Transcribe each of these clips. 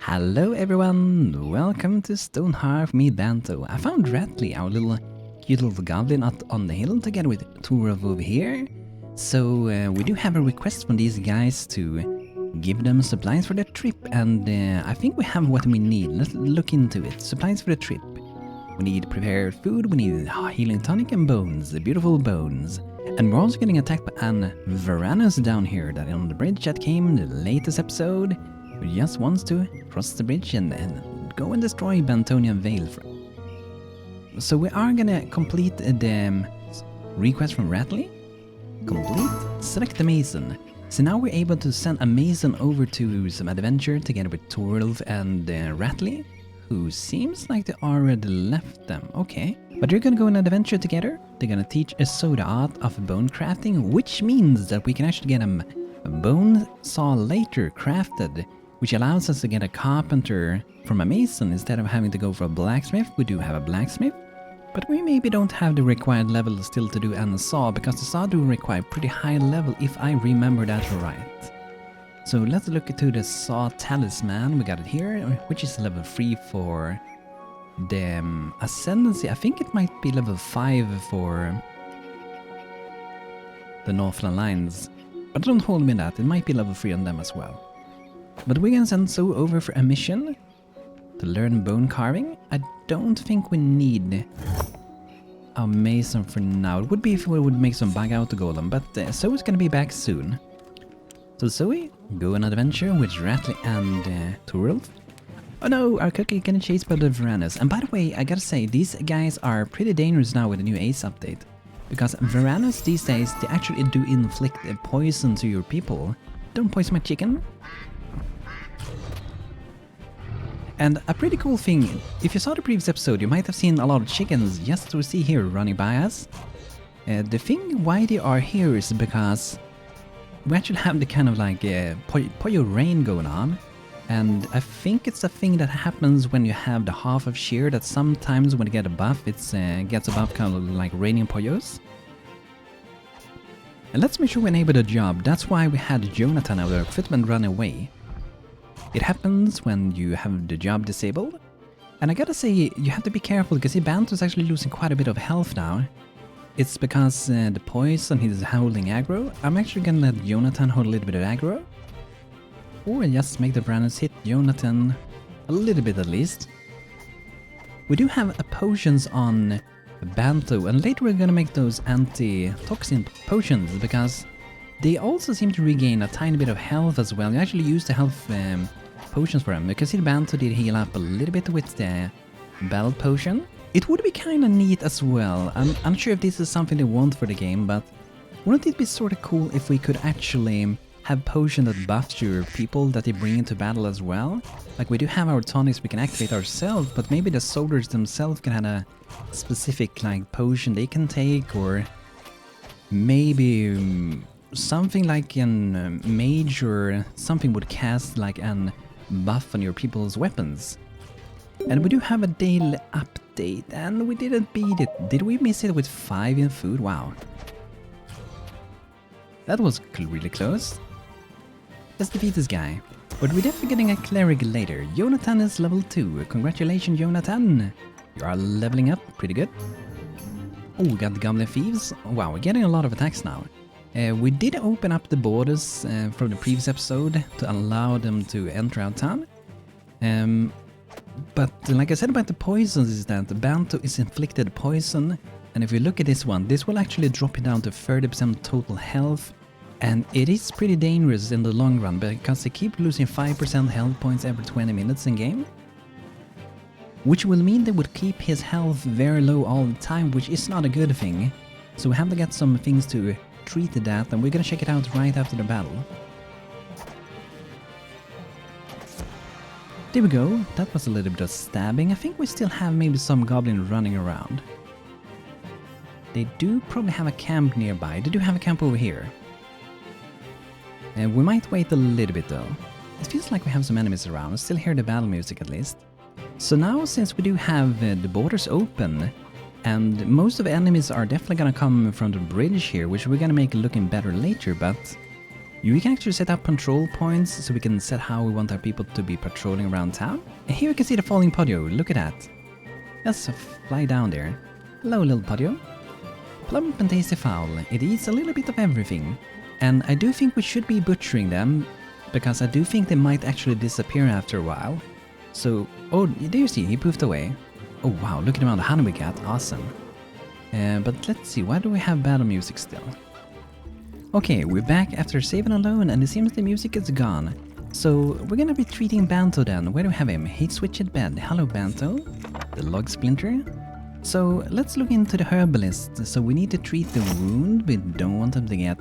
Hello everyone, welcome to Stonehearth, me Banto. I found Ratley, our cute little goblin on the hill together with Torov over here. So we do have a request from these guys to give them supplies for their trip, and I think we have what we need. Let's look into it. Supplies for the trip. We need prepared food, we need healing tonic and bones, the beautiful bones. And we're also getting attacked by an Varanus down here that on the bridge that came in the latest episode. Who just wants to cross the bridge and go and destroy Bantonian Vale. So we are gonna complete the request from Ratley. Complete. Select the Mason. So now we're able to send a Mason over to some adventure together with Torolf and Ratley, who seems like they already left them. Okay. But they're gonna go on an adventure together. They're gonna teach a soda art of bone crafting, which means that we can actually get a bone saw later crafted, which allows us to get a carpenter from a mason instead of having to go for a blacksmith. We do have a blacksmith, but we maybe don't have the required level still to do a saw, because the saw do require pretty high level if I remember that right. So let's look into the saw talisman. We got it here, which is level 3 for the ascendancy. I think it might be level 5 for the Northland Lines, but don't hold me that. It might be level 3 on them as well. But we're gonna send So over for a mission to learn bone carving. I don't think we need a mason for now. It would be if we would make some bug out to Golem, but So is gonna be back soon. So Zoe, go on an adventure with Ratley and Torolf. Oh no, our cookie getting chased by the Varanus. And by the way, I gotta say, these guys are pretty dangerous now with the new Ace update. Because Varanus these days, they actually do inflict poison to your people. Don't poison my chicken. And a pretty cool thing, if you saw the previous episode, you might have seen a lot of chickens just to see here running by us. The thing why they are here is because we actually have the kind of like Pollo rain going on. And I think it's a thing that happens when you have the half of shear, that sometimes when you get a buff, it gets a buff kind of like raining Pollos. And let's make sure we enable the job. That's why we had Jonathan, our footman, run away. It happens when you have the job disabled. And I gotta say, you have to be careful, because Banto is actually losing quite a bit of health now. It's because the poison he's holding aggro. I'm actually gonna let Jonathan hold a little bit of aggro. Or just make the Varanus hit Jonathan a little bit at least. We do have potions on Banto, and later we're gonna make those anti-toxin potions, because they also seem to regain a tiny bit of health as well. You actually use the health potions for them. Because Banto did heal up a little bit with the battle potion. It would be kind of neat as well. I'm not sure if this is something they want for the game, but wouldn't it be sort of cool if we could actually have potion that buffs your people that they bring into battle as well? Like, we do have our tonics we can activate ourselves, but maybe the soldiers themselves can have a specific like potion they can take, or maybe something like an mage or something would cast like an buff on your people's weapons. And we do have a daily update, and we didn't beat it. Did we miss it with 5 in food? Wow. That was really close. Let's defeat this guy. But we're definitely getting a cleric later. Jonathan is level 2. Congratulations, Jonathan. You are leveling up pretty good. Oh, we got the Goblin Thieves. Wow, we're getting a lot of attacks now. We did open up the borders from the previous episode to allow them to enter our town. But like I said about the poisons, is that the Banto is inflicted poison. And if we look at this one, this will actually drop it down to 30% total health. And it is pretty dangerous in the long run, because they keep losing 5% health points every 20 minutes in game. Which will mean they would keep his health very low all the time, which is not a good thing. So we have to get some things to treat that, and we're gonna check it out right after the battle. There we go, that was a little bit of stabbing. I think we still have maybe some goblin running around. They do probably have a camp nearby. They do have a camp over here. And we might wait a little bit though. It feels like we have some enemies around. I still hear the battle music at least. So now, since we do have the borders open, and most of the enemies are definitely gonna come from the bridge here, which we're gonna make looking better later, but We can actually set up control points so we can set how we want our people to be patrolling around town. And here you can see the falling podio, look at that. Let's fly down there. Hello little podio. Plump and tasty fowl, it eats a little bit of everything. And I do think we should be butchering them, because I do think they might actually disappear after a while. So, oh, there you see, he poofed away. Oh wow, look at the amount of honey we got, awesome. But let's see, why do we have battle music still? Okay, we're back after saving alone and it seems the music is gone. So we're gonna be treating Banto then. Where do we have him? He switched bed. Hello Banto. The log splinter. So let's look into the Herbalist. So we need to treat the wound. We don't want him to get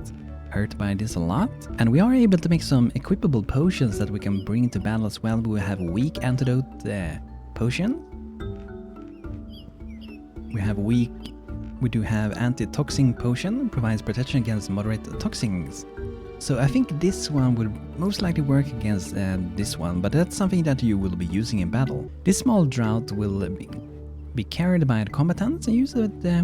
hurt by this a lot. And we are able to make some equipable potions that we can bring into battle as well. We have weak antidote potion. We do have anti-toxin potion, provides protection against moderate toxins. So I think this one will most likely work against this one, but that's something that you will be using in battle. This small drought will be carried by the combatants and used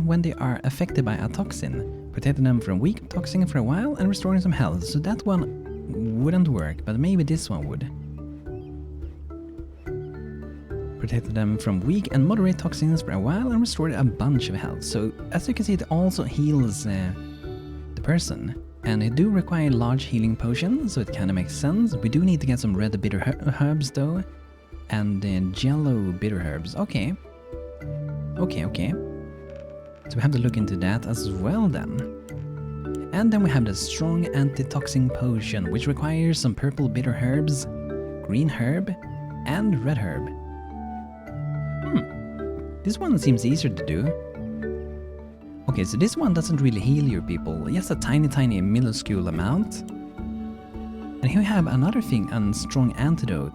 when they are affected by a toxin, protecting them from weak toxin for a while and restoring some health. So that one wouldn't work, but maybe this one would. Protected them from weak and moderate toxins for a while and restored a bunch of health. So as you can see, it also heals the person. And they do require large healing potions, so it kind of makes sense. We do need to get some red bitter herbs though, and yellow bitter herbs. Okay. So we have to look into that as well then. And then we have the strong anti-toxin potion, which requires some purple bitter herbs, green herb, and red herb. This one seems easier to do. Okay, so this one doesn't really heal your people, just a tiny minuscule amount. And here we have another thing, a strong antidote.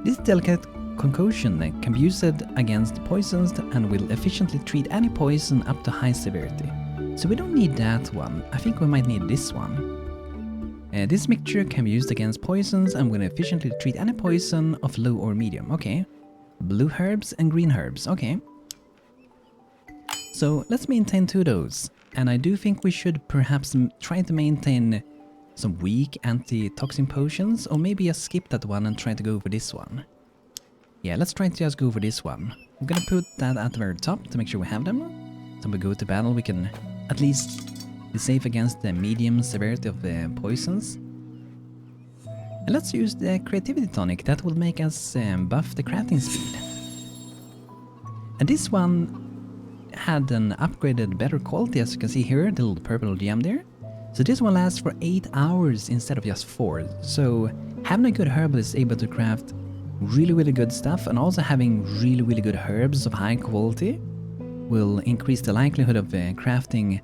This delicate concoction can be used against poisons and will efficiently treat any poison up to high severity. So we don't need that one, I think we might need this one. This mixture can be used against poisons and will efficiently treat any poison of low or medium, okay. Blue herbs and green herbs, okay. So let's maintain 2 of those. And I do think we should perhaps try to maintain some weak anti-toxin potions, or maybe just skip that one and try to go for this one. Yeah, let's try to just go for this one. I'm gonna put that at the very top to make sure we have them. So when we go to battle we can at least be safe against the medium severity of the poisons. And let's use the creativity tonic, that will make us buff the crafting speed. And this one had an upgraded better quality, as you can see here, the little purple gem there. So this one lasts for 8 hours instead of just 4. So having a good herbalist is able to craft really good stuff, and also having really good herbs of high quality will increase the likelihood of crafting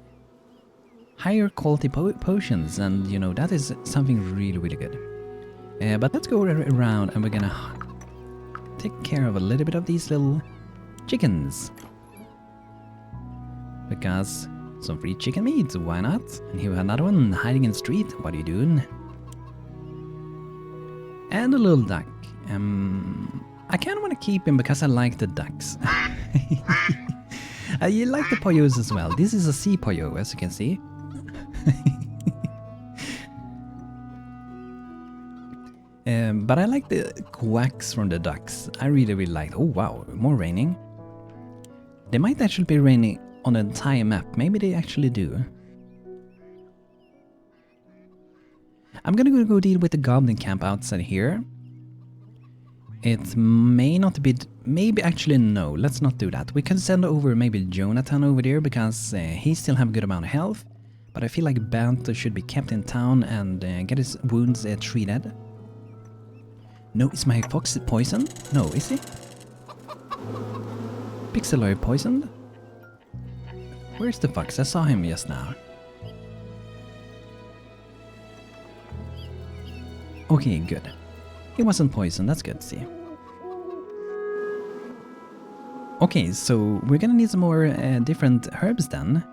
higher quality potions, and you know, that is something really good. But let's go around and we're gonna take care of a little bit of these little chickens. Because some free chicken meat, why not? And here we have another one hiding in the street. What are you doing? And a little duck. I kind of want to keep him because I like the ducks. You like the poyos as well. This is a sea poyo, as you can see. But I like the quacks from the ducks. I really like. Oh wow, more raining. They might actually be raining on the entire map. Maybe they actually do. I'm gonna go deal with the goblin camp outside here. It may not be... Maybe actually no, let's not do that. We can send over maybe Jonathan over there because he still have a good amount of health. But I feel like Banto should be kept in town and get his wounds treated. No, is my fox poisoned? No, is he? Pixeloid poisoned? Where's the fox? I saw him just now. Okay, good. He wasn't poisoned, that's good to see. Okay, so we're gonna need some more different herbs then.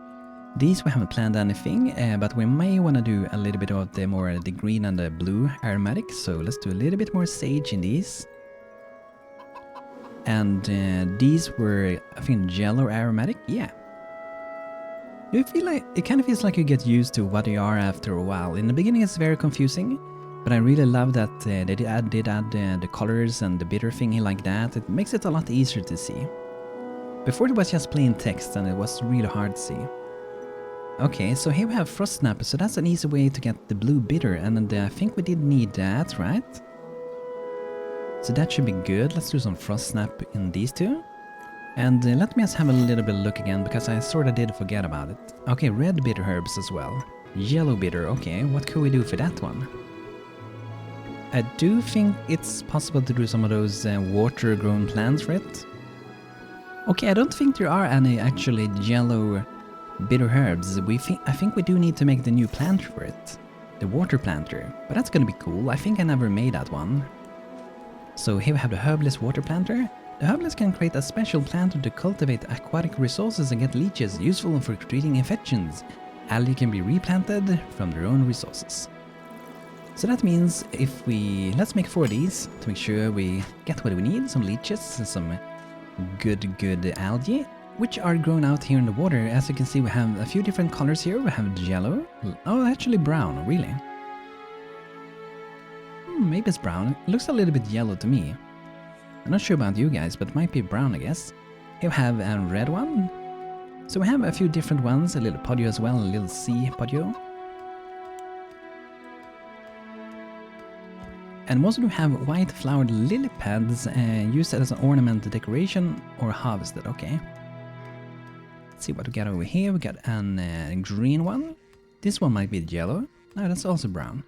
These we haven't planned anything, but we may want to do a little bit of the green and the blue aromatics. So let's do a little bit more sage in these. And these were, I think, yellow aromatic, yeah. Do you feel like it kind of feels like you get used to what you are after a while? In the beginning, it's very confusing, but I really love that they did add the colors and the bitter thingy like that. It makes it a lot easier to see. Before it was just plain text and it was really hard to see. Okay, so here we have Frost Snap, so that's an easy way to get the blue bitter, and I think we did need that, right? So that should be good. Let's do some Frost Snap in these two. And let me just have a little bit of look again, because I sort of did forget about it. Okay, red bitter herbs as well. Yellow bitter, okay, what could we do for that one? I do think it's possible to do some of those water-grown plants for it. Okay, I don't think there are any actually yellow bitter herbs. I think we do need to make the new planter for it. The water planter. But that's gonna be cool. I think I never made that one. So here we have the Herbalist water planter. The Herbalist can create a special planter to cultivate aquatic resources and get leeches, useful for treating infections. Algae can be replanted from their own resources. So that means if let's make 4 of these to make sure we get what we need, some leeches, some good algae, which are grown out here in the water. As you can see, we have a few different colors here. We have yellow, oh actually brown, really. Maybe it's brown, it looks a little bit yellow to me. I'm not sure about you guys, but it might be brown, I guess. Here we have a red one. So we have a few different ones, a little podio as well, a little sea podio. And we also do have white flowered lily pads used as an ornament, decoration, or harvested, okay. Let's see what we got over here. We got a green one. This one might be yellow. No, that's also brown.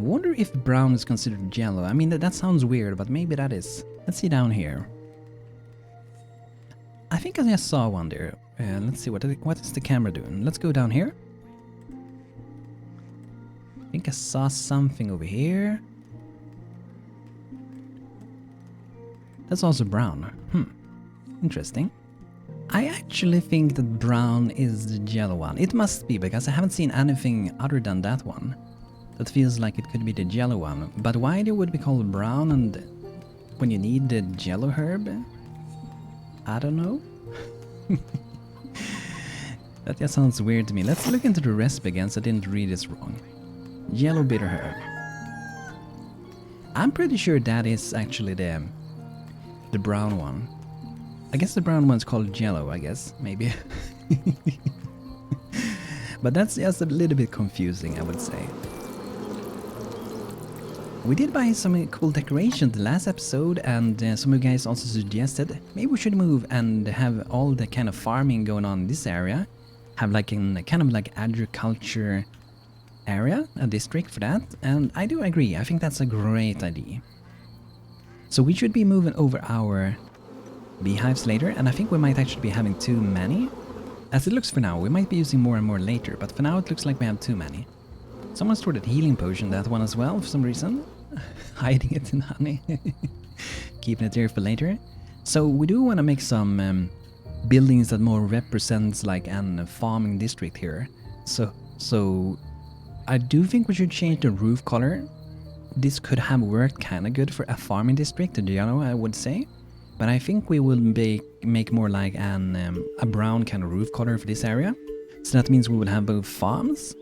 Wonder if brown is considered yellow. I mean, that sounds weird, but maybe that is. Let's see down here. I think I just saw one there. Let's see, what is the camera doing? Let's go down here. I think I saw something over here. That's also brown. Interesting. I actually think that brown is the yellow one. It must be, because I haven't seen anything other than that one. That feels like it could be the yellow one. But why they would be called brown and when you need the yellow herb? I don't know. That just sounds weird to me. Let's look into the recipe again so I didn't read this wrong. Yellow bitter herb. I'm pretty sure that is actually the brown one. I guess the brown one's called yellow, I guess, maybe. But that's just a little bit confusing, I would say. We did buy some cool decorations the last episode, and some of you guys also suggested maybe we should move and have all the kind of farming going on in this area. Have like a kind of like agriculture area, a district for that, and I do agree. I think that's a great idea. So we should be moving over our beehives later, and I think we might actually be having too many. As it looks for now, we might be using more and more later, but for now it looks like we have too many. Someone stored a healing potion, that one as well, for some reason. Hiding it in honey. Keeping it there for later. So we do want to make some buildings that more represents like a farming district here. So I do think we should change the roof color. This could have worked kind of good for a farming district, I would say. But I think we will make more like a brown kind of roof color for this area. So that means we will have both farms,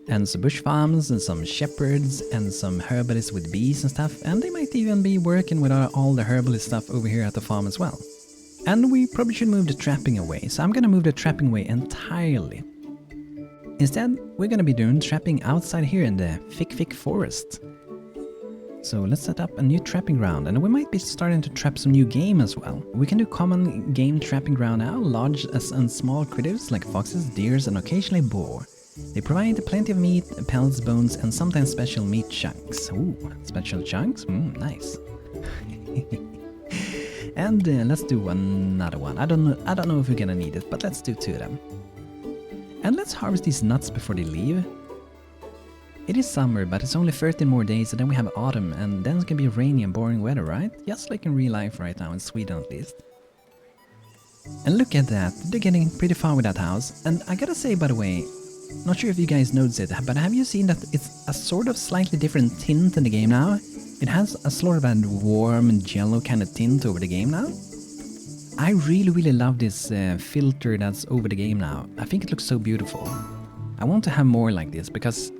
and some bush farms, and some shepherds, and some herbalists with bees and stuff, and they might even be working with all the herbalist stuff over here at the farm as well. And we probably should move the trapping away, so I'm gonna move the trapping away entirely. Instead, we're gonna be doing trapping outside here in the thick forest. So let's set up a new trapping ground, and we might be starting to trap some new game as well. We can do common game trapping ground now, large and small critters like foxes, deers, and occasionally boar. They provide plenty of meat, pelts, bones, and sometimes special meat chunks. Ooh, special chunks? Nice. And let's do another one. I don't know if we're gonna need it, but let's do 2 of them. And let's harvest these nuts before they leave. It is summer, but it's only 13 more days, and then we have autumn, and then it's gonna be rainy and boring weather, right? Just like in real life right now, in Sweden at least. And look at that, they're getting pretty far with that house. And I gotta say, by the way, not sure if you guys noticed it, but have you seen that it's a sort of slightly different tint in the game now? It has a sort of a warm yellow kind of tint over the game now. I really love this filter that's over the game now. I think it looks so beautiful. I want to have more like this because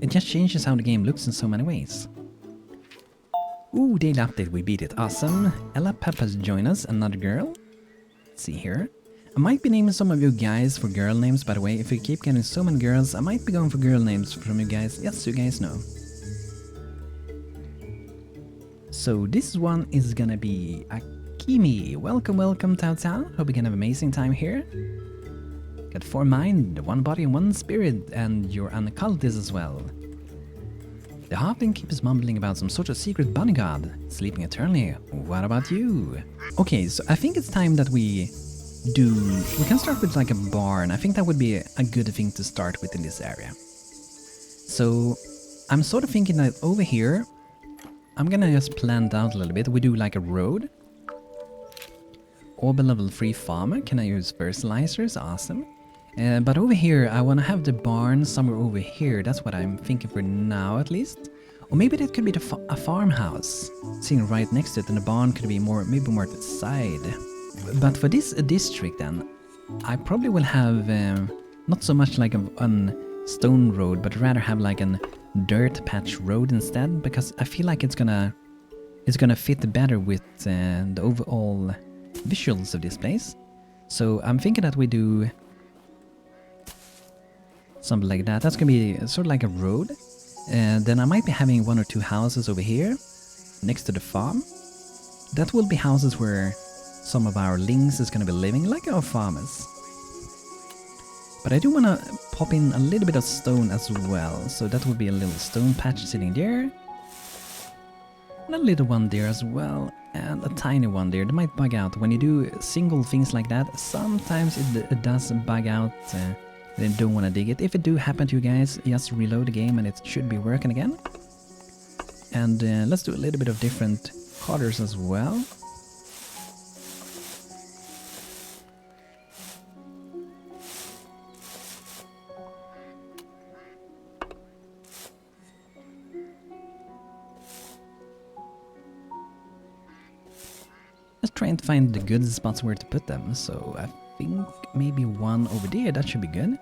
it just changes how the game looks in so many ways. Ooh, daily update, we beat it. Awesome. Ella Pep has joined us, another girl. Let's see here. I might be naming some of you guys for girl names, by the way. If we keep getting so many girls, I might be going for girl names from you guys. Yes, you guys know. So this one is gonna be Akimi. Welcome, Tao Tao. Hope you can have an amazing time here. Got 4 mind, 1 body and 1 spirit, and you're an occultist as well. The halfling keeps mumbling about some sort of secret bunny god, sleeping eternally. What about you? Okay, so I think it's time that we can start with like a barn. I think that would be a good thing to start with in this area. So I'm sort of thinking that over here, I'm gonna just plan it out a little bit. We do like a road. Orb level 3 farmer. Can I use fertilizers? Awesome. But over here, I want to have the barn somewhere over here. That's what I'm thinking for now, at least. Or maybe that could be a farmhouse, sitting right next to it, and the barn could be maybe more at the side. But for this district, then, I probably will have not so much like a stone road, but rather have like a dirt patch road instead, because I feel like it's gonna fit better with the overall visuals of this place. So I'm thinking that we do something like that. That's gonna be sort of like a road. Then I might be having 1 or 2 houses over here next to the farm. That will be houses where some of our lings is gonna be living, like our farmers. But I do want to pop in a little bit of stone as well. So that would be a little stone patch sitting there. And a little one there as well. And a tiny one there. They might bug out. When you do single things like that, sometimes it does bug out. They don't want to dig it. If it do happen to you guys, just reload the game and it should be working again. And let's do a little bit of different colors as well. Just trying to find the good spots where to put them. So I think maybe one over there, that should be good.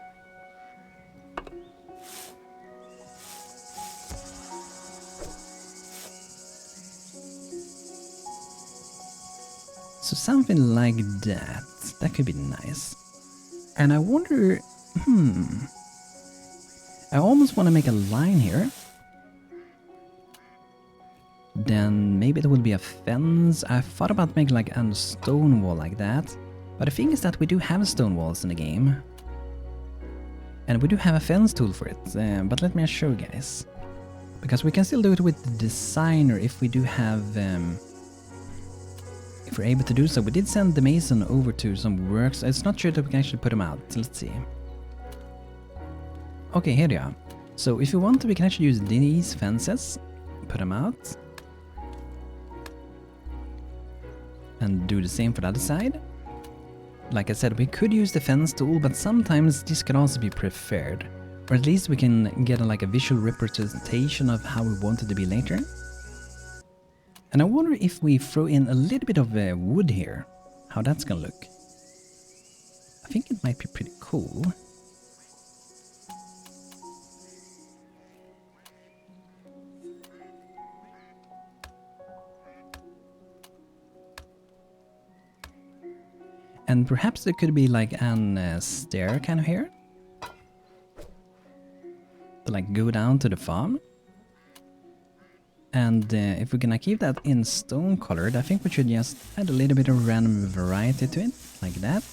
So something like that. That could be nice. And I wonder, I almost want to make a line here. Then maybe there will be a fence. I thought about making like a stone wall like that. But the thing is that we do have stone walls in the game. And we do have a fence tool for it. But let me show you guys. Because we can still do it with the designer if we do have... if we're able to do so. We did send the mason over to some works. It's not sure that we can actually put them out. So let's see. Okay, here they are. So if you want to, we can actually use these fences. Put them out. And do the same for the other side. Like I said, we could use the fence tool, but sometimes this could also be preferred. Or at least we can get like a visual representation of how we want it to be later. And I wonder if we throw in a little bit of wood here, how that's gonna look. I think it might be pretty cool. And perhaps there could be like an stair kind of here. To like go down to the farm. And if we're gonna keep that in stone colored, I think we should just add a little bit of random variety to it, like that.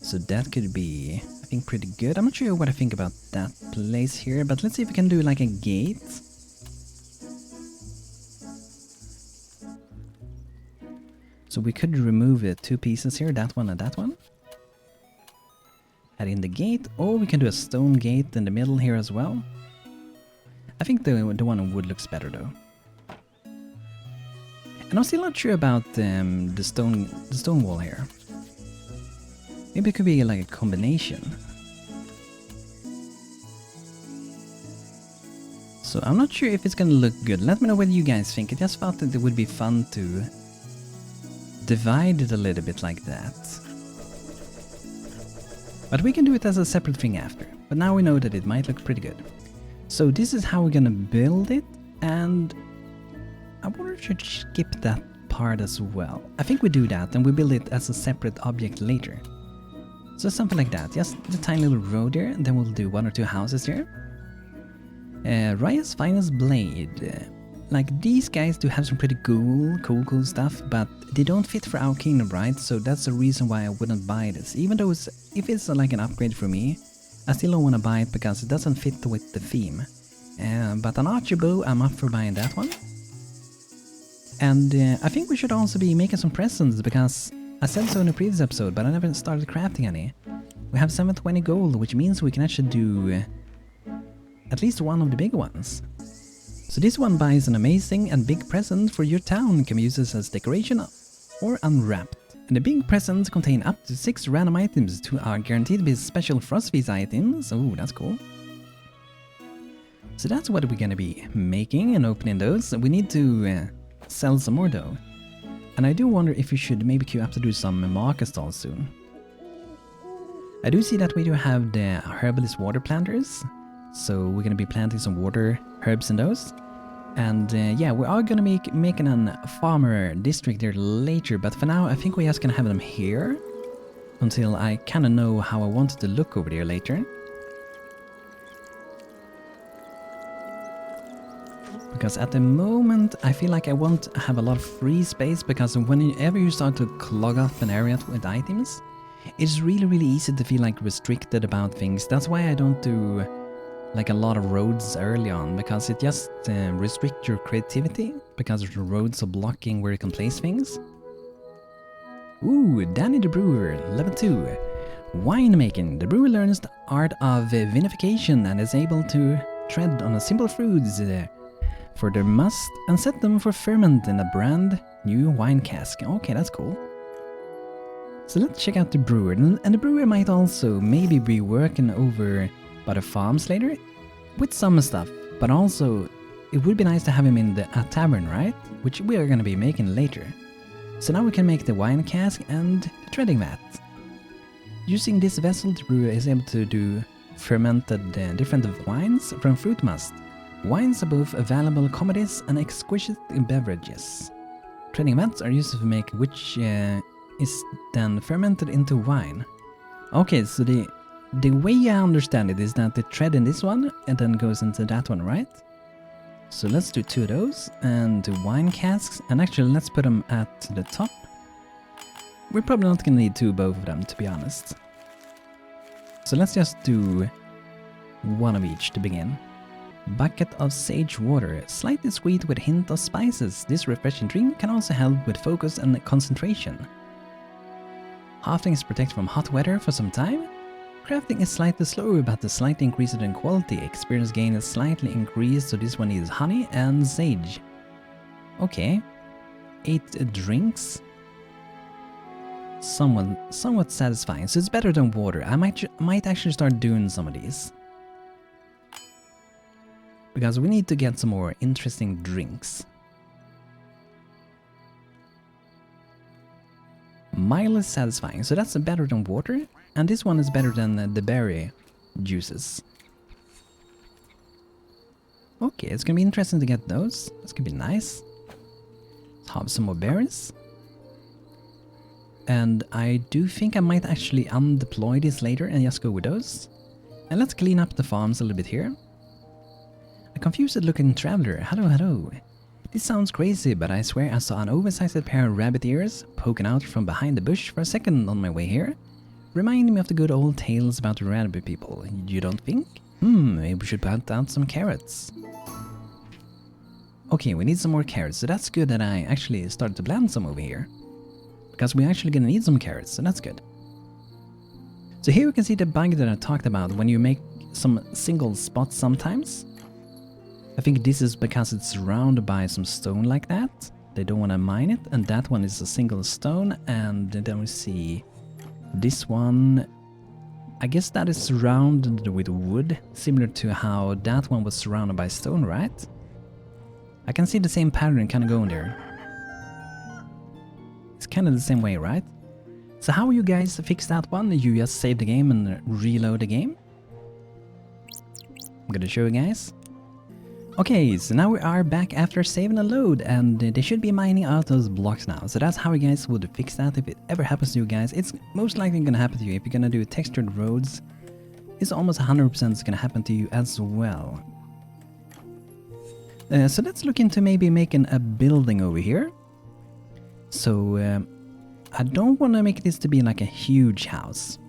So that could be, I think, pretty good. I'm not sure what I think about that place here, but let's see if we can do like a gate. So we could remove the 2 pieces here, that one and that one. Add in the gate, or we can do a stone gate in the middle here as well. I think the one on wood looks better though. And I'm still not sure about the stone wall here. Maybe it could be like a combination. So I'm not sure if it's gonna look good. Let me know what you guys think. I just thought that it would be fun to divide it a little bit like that. But we can do it as a separate thing after. But now we know that it might look pretty good. So this is how we're gonna build it, and I wonder if we should skip that part as well. I think we do that and we build it as a separate object later. So something like that, just the tiny little road there, and then we'll do 1 or 2 houses here. Raya's finest blade. Like, these guys do have some pretty cool stuff, but they don't fit for our kingdom, right? So that's the reason why I wouldn't buy this. Even though if it's like an upgrade for me, I still don't want to buy it because it doesn't fit with the theme. But an archer bow, I'm up for buying that one. And I think we should also be making some presents, because I said so in a previous episode, but I never started crafting any. We have 720 gold, which means we can actually do at least one of the big ones. So this one buys an amazing and big present for your town, can be used as decoration or unwrapped. And the big presents contain up to 6 random items to are guaranteed to be special Frostfeast items. Oh, that's cool. So that's what we're gonna be making and opening those. We need to sell some more though. And I do wonder if we should maybe queue up to do some market stalls soon. I do see that we do have the Herbalist water planters. So we're gonna be planting some water herbs in those. And yeah, we are gonna be making a farmer district there later, but for now I think we're just gonna have them here until I kinda know how I want it to look over there later. Because at the moment I feel like I won't have a lot of free space, because whenever you start to clog up an area with items, it's really easy to feel like restricted about things. That's why I don't do like a lot of roads early on, because it just restricts your creativity, because the roads are blocking where you can place things. Ooh, Danny the Brewer, level 2. Winemaking. The brewer learns the art of vinification and is able to tread on a simple fruits for their must and set them for ferment in a brand new wine cask. Okay, that's cool. So let's check out the brewer, and the brewer might also maybe be working over by the farms later with some stuff, but also it would be nice to have him in the tavern, right? Which we are going to be making later. So now we can make the wine cask and the treading vat. Using this vessel, the brewer is able to do fermented different wines from fruit must. Wines are both valuable commodities and exquisite beverages. Treading vats are used to make which is then fermented into wine. Okay, so the way I understand it is that they tread in this one and then goes into that one, right? So let's do 2 of those and do wine casks, and actually let's put them at the top. We're probably not gonna need 2 both of them, to be honest. So let's just do 1 of each to begin. Bucket of sage water, slightly sweet with a hint of spices. This refreshing drink can also help with focus and concentration. Halflings protect from hot weather for some time. Crafting is slightly slower, but the slightly increased in quality. Experience gain is slightly increased, so this one needs honey and sage. Okay. 8 drinks. Somewhat satisfying, so it's better than water. I might actually start doing some of these. Because we need to get some more interesting drinks. Mildly satisfying, so that's better than water. And this one is better than the berry juices. Okay, it's gonna be interesting to get those. It's gonna be nice. Let's have some more berries. And I do think I might actually undeploy this later and just go with those. And let's clean up the farms a little bit here. A confused looking traveler. Hello. This sounds crazy, but I swear I saw an oversized pair of rabbit ears poking out from behind the bush for a second on my way here. Reminding me of the good old tales about the rabbit people, you don't think? Maybe we should plant out some carrots. Okay, we need some more carrots, so that's good that I actually started to plant some over here. Because we're actually gonna need some carrots, so that's good. So here we can see the bug that I talked about when you make some single spots sometimes. I think this is because it's surrounded by some stone like that. They don't want to mine it, and that one is a single stone, and then we see this one I guess that is surrounded with wood, similar to how that one was surrounded by stone, right? I can see the same pattern kind of going there. It's kind of the same way, right? So how you guys fix that one? You just save the game and reload the game? I'm gonna show you guys. Okay, so now we are back after saving a load, and they should be mining out those blocks now. So that's how you guys would fix that if it ever happens to you guys. It's most likely gonna happen to you if you're gonna do textured roads. It's almost 100% gonna happen to you as well. So let's look into maybe making a building over here. So I don't want to make this to be like a huge house.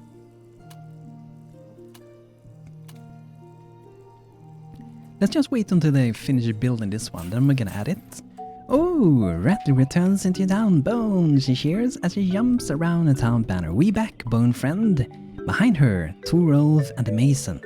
Let's just wait until they finish building this one, then we're gonna add it. Oh, Rattly returns into town. Bone, she cheers as she jumps around the town banner. We back, Bone friend. Behind her, Torolf and the Mason.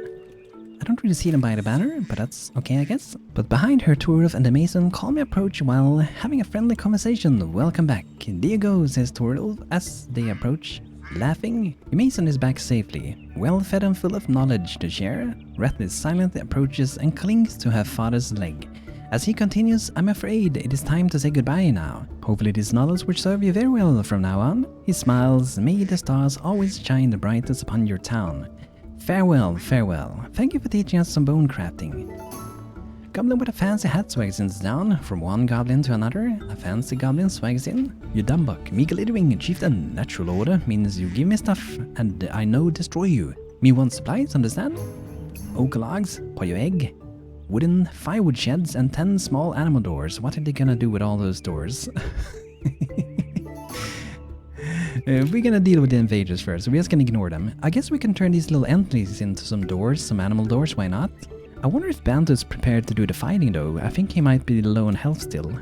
I don't really see them by the banner, but that's okay, I guess. But behind her, Torolf and the Mason calmly approach while having a friendly conversation. Welcome back. There you go, says Torolf as they approach. Laughing, the Mason is back safely, well fed and full of knowledge to share. Rattly silently approaches and clings to her father's leg. As he continues, I'm afraid it is time to say goodbye now. Hopefully this knowledge will serve you very well from now on. He smiles, may the stars always shine the brightest upon your town. Farewell, farewell. Thank you for teaching us some bone crafting. Goblin with a fancy hat swags in down. From one goblin to another, a fancy goblin swags in. You dumbbuck, me glittering chieftain. Natural order means you give me stuff, and I know destroy you. Me want supplies, understand? Oak logs, pollo egg, wooden firewood sheds, and 10 small animal doors. What are they gonna do with all those doors? We're gonna deal with the invaders first, so we're just gonna ignore them. I guess we can turn these little entries into some doors, some animal doors, why not? I wonder if Banto is prepared to do the fighting though. I think he might be low on health still.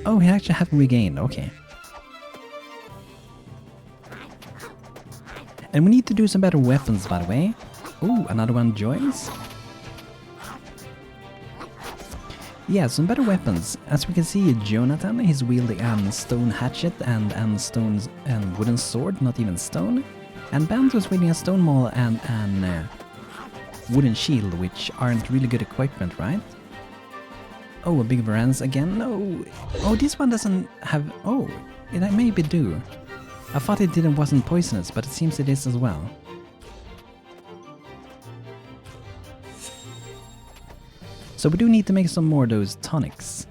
Oh, he actually hasn't regained, okay. And we need to do some better weapons, by the way. Oh, another one joins. Yeah, some better weapons. As we can see, Jonathan is wielding a stone hatchet and wooden sword, not even stone. And Banto is wielding a stone maul and an wooden shield, which aren't really good equipment, right? Oh, a big Varanus again? No. Oh, this one doesn't have... Oh, it maybe do. I thought it wasn't poisonous, but it seems it is as well. So we do need to make some more of those tonics.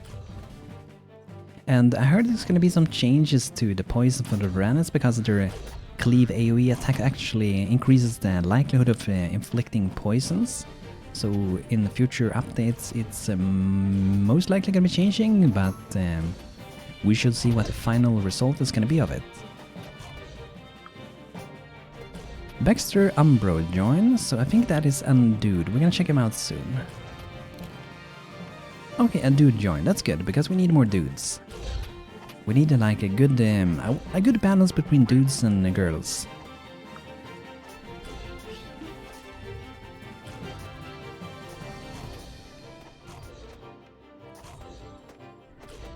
And I heard there's going to be some changes to the poison for the Varanus because their cleave AoE attack actually increases the likelihood of inflicting poisons. So in the future updates it's most likely going to be changing, but we should see what the final result is going to be of it. Baxter Umbro joins, so I think that is a dude. We're going to check him out soon. Okay, a dude joined. That's good, because we need more dudes. We need like a good balance between dudes and girls.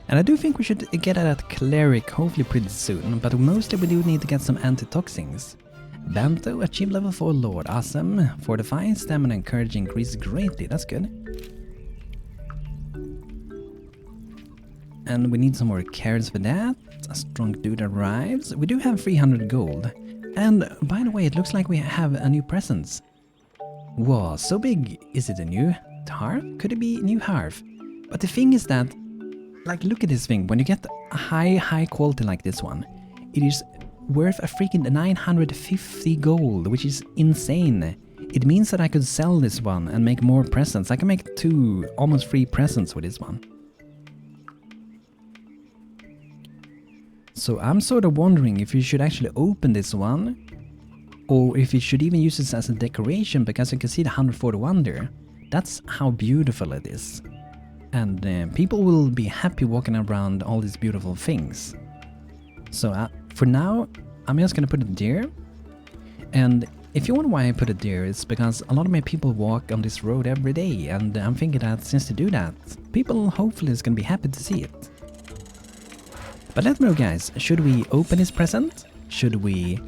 And I do think we should get at that cleric hopefully pretty soon, but mostly we do need to get some anti-toxins. Banto, achieve level 4 lord, awesome. Fortify, stamina and courage increase greatly, that's good. And we need some more carrots for that. A strong dude arrives. We do have 300 gold. And by the way, it looks like we have a new presence. Whoa, so big. Is it a new hearth? Could it be a new hearth? But the thing is that, like, look at this thing. When you get a high quality like this one, it is worth a freaking 950 gold, which is insane. It means that I could sell this one and make more presents. I can make 2, almost 3 presents with this one. So I'm sort of wondering if you should actually open this one, or if you should even use this as a decoration, because you can see the 141 there. That's how beautiful it is. And people will be happy walking around all these beautiful things. So for now, I'm just gonna put it there. And if you wonder why I put it there, it's because a lot of my people walk on this road every day, and I'm thinking that since they do that, people hopefully is gonna be happy to see it. But let me know guys, should we open this present? Should we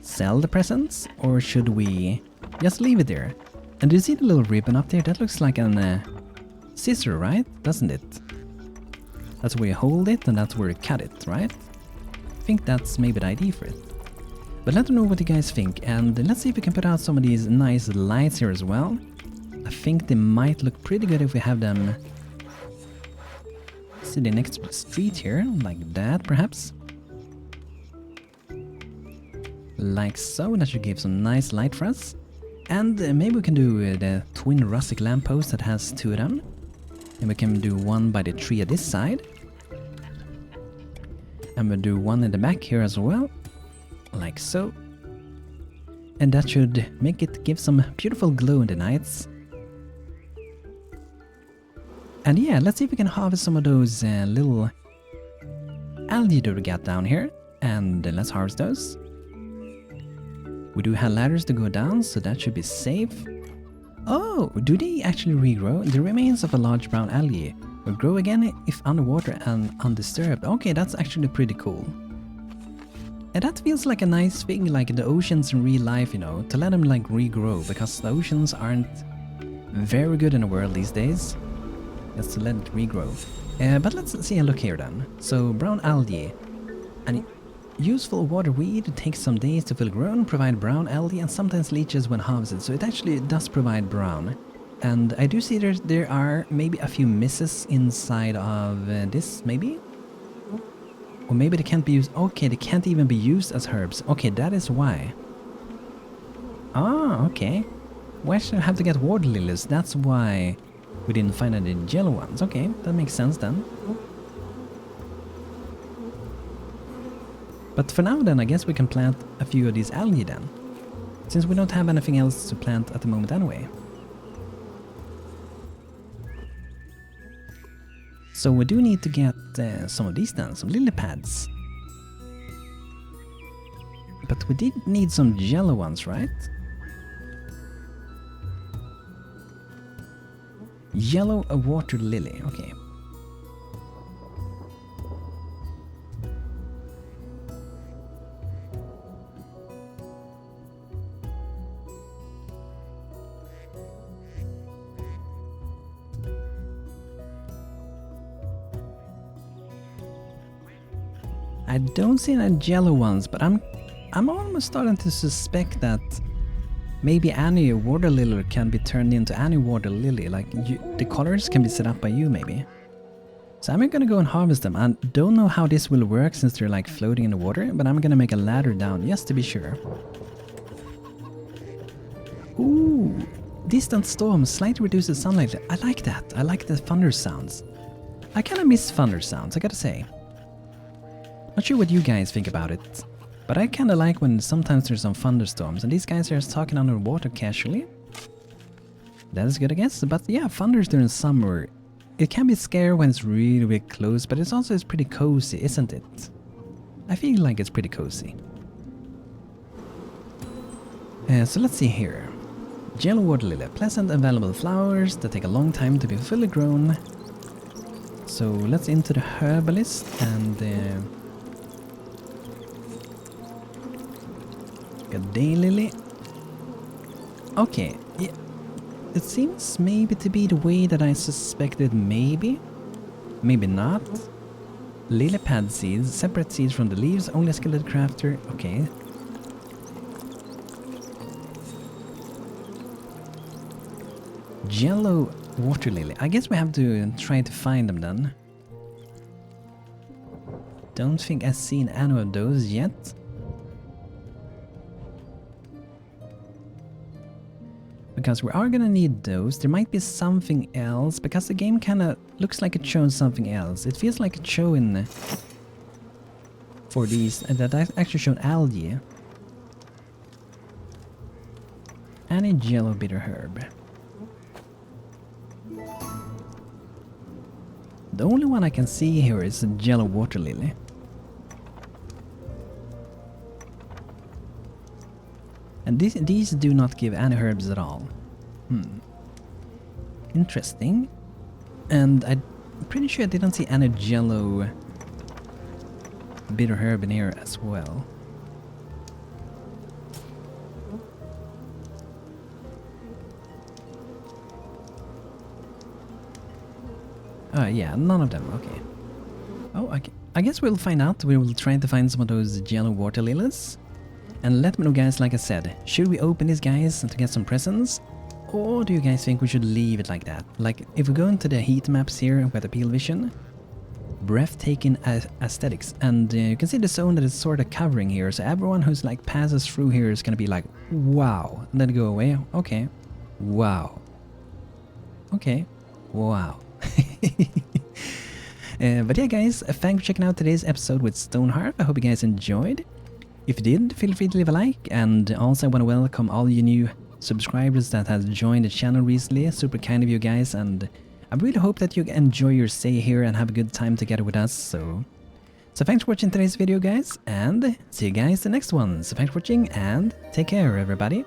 sell the presents, or should we just leave it there? And do you see the little ribbon up there? That looks like an scissor, right? Doesn't it? That's where you hold it and that's where you cut it, right? I think that's maybe the idea for it. But let me know what you guys think, and let's see if we can put out some of these nice lights here as well. I think they might look pretty good if we have them sitting next to the street here, like that perhaps. Like so, that should give some nice light for us. And maybe we can do the twin rustic lamppost that has two of them. And we can do one by the tree at this side. And we'll do one in the back here as well. Like so. And that should make it give some beautiful glow in the nights. And yeah, let's see if we can harvest some of those little algae that we got down here. And let's harvest those. We do have ladders to go down, so that should be safe. Oh, do they actually regrow? The remains of a large brown algae will grow again if underwater and undisturbed. Okay, that's actually pretty cool. And that feels like a nice thing, like the oceans in real life, you know, to let them like regrow, because the oceans aren't very good in the world these days. Just to let it regrow. But let's see a look here then. So, brown algae. And useful water weed, it takes some days to full grown, provide brown algae and sometimes leaches when harvested, so it actually does provide brown. And I do see there are maybe a few misses inside of this, maybe? Or maybe they can't be used, okay, they can't even be used as herbs. Okay, that is why. Ah, okay. Why should I have to get water lilies? That's why we didn't find any yellow ones. Okay, that makes sense then. But for now then, I guess we can plant a few of these algae then. Since we don't have anything else to plant at the moment anyway. So we do need to get some of these then, some lily pads. But we did need some yellow ones, right? Yellow water lily, okay. I don't see any yellow ones, but I'm almost starting to suspect that maybe any water lily can be turned into any water lily. Like the colors can be set up by you, maybe. So I'm gonna go and harvest them. I don't know how this will work since they're like floating in the water, but I'm gonna make a ladder down just to be sure. Ooh, distant storm slightly reduces sunlight. I like that. I like the thunder sounds. I kind of miss thunder sounds, I gotta say. Not sure what you guys think about it, but I kind of like when sometimes there's some thunderstorms and these guys are just talking underwater casually. That is good, I guess. But yeah, thunders during summer. It can be scary when it's really, really close, but it's also pretty cozy, isn't it? I feel like it's pretty cozy. So let's see here. Yellow water lily, pleasant and valuable flowers that take a long time to be fully grown. So let's into the Herbalist and a daylily. Okay, yeah. It seems maybe to be the way that I suspected, maybe. Maybe not. Lily pad seeds, separate seeds from the leaves, only a skilled crafter. Okay. Yellow water lily. I guess we have to try to find them then. Don't think I've seen any of those yet. Because we are gonna need those. There might be something else, because the game kinda looks like it shows something else. It feels like it's showing for these, that I've actually shown algae. And a yellow bitter herb. The only one I can see here is a yellow water lily. And these do not give any herbs at all. Interesting. And I'm pretty sure I didn't see any yellow bitter herb in here as well. Yeah, none of them, okay. Oh, okay. I guess we'll find out. We will try to find some of those yellow water lilies. And let me know, guys, like I said, should we open these guys to get some presents? Or do you guys think we should leave it like that? Like, if we go into the heat maps here with the Peel Vision, breathtaking aesthetics, and you can see the zone that is sort of covering here, so everyone who's like passes through here is gonna be like, wow, and then go away, okay, wow, okay, wow. But yeah, guys, thanks for checking out today's episode with Stonehearth. I hope you guys enjoyed. If you did, feel free to leave a like, and also I want to welcome all you new subscribers that has joined the channel recently. Super kind of you guys, and I really hope that you enjoy your stay here and have a good time together with us. So thanks for watching today's video, guys, and see you guys in the next one. So thanks for watching, and take care, everybody.